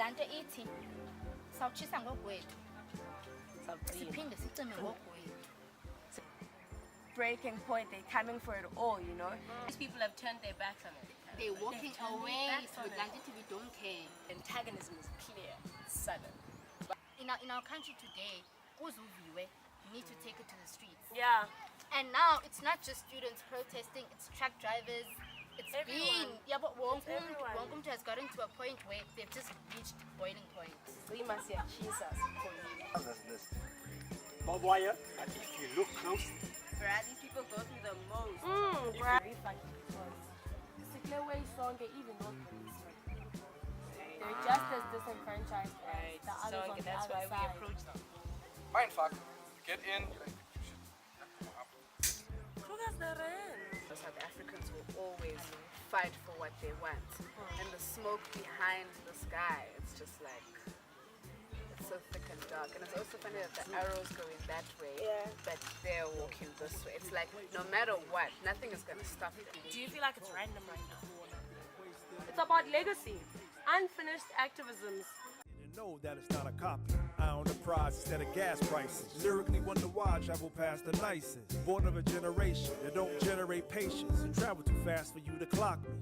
Lante iti sawuchisa ngogwethu. Siphinde sicime ngogwethu. Breaking point, they're coming for it all, you know. These people have turned their backs on it. They're walking away, so we don't care. Antagonism is clear, sudden. In our country today, you need to take it to the streets. Yeah. And now it's not just students protesting, it's truck drivers. It's everyone. But everyone. Wonkum has gotten to a point where they've just reached boiling point. So you must see Jesus for you. Barbed wire, but if you look closely, Bruh, these people go through the most. Very funny because the clear way song even not policemen. They're just as disenfranchised as the others on the That's other why side. we approach them. Mindfuck. Get in. South Africans will always fight for what they want. And the smoke behind the sky, it's just like, it's so thick and dark. And it's also funny that the arrow's going that way, but they're walking this way. It's like, no matter what, nothing is going to stop them. Do you feel like it's random right now? It's about legacy, unfinished activisms. Know that it's not a copy. I own the prize instead of gas prices. Lyrically wonder why I travel past the nicest. Born of a generation that don't generate patience and travel too fast for you to clock me.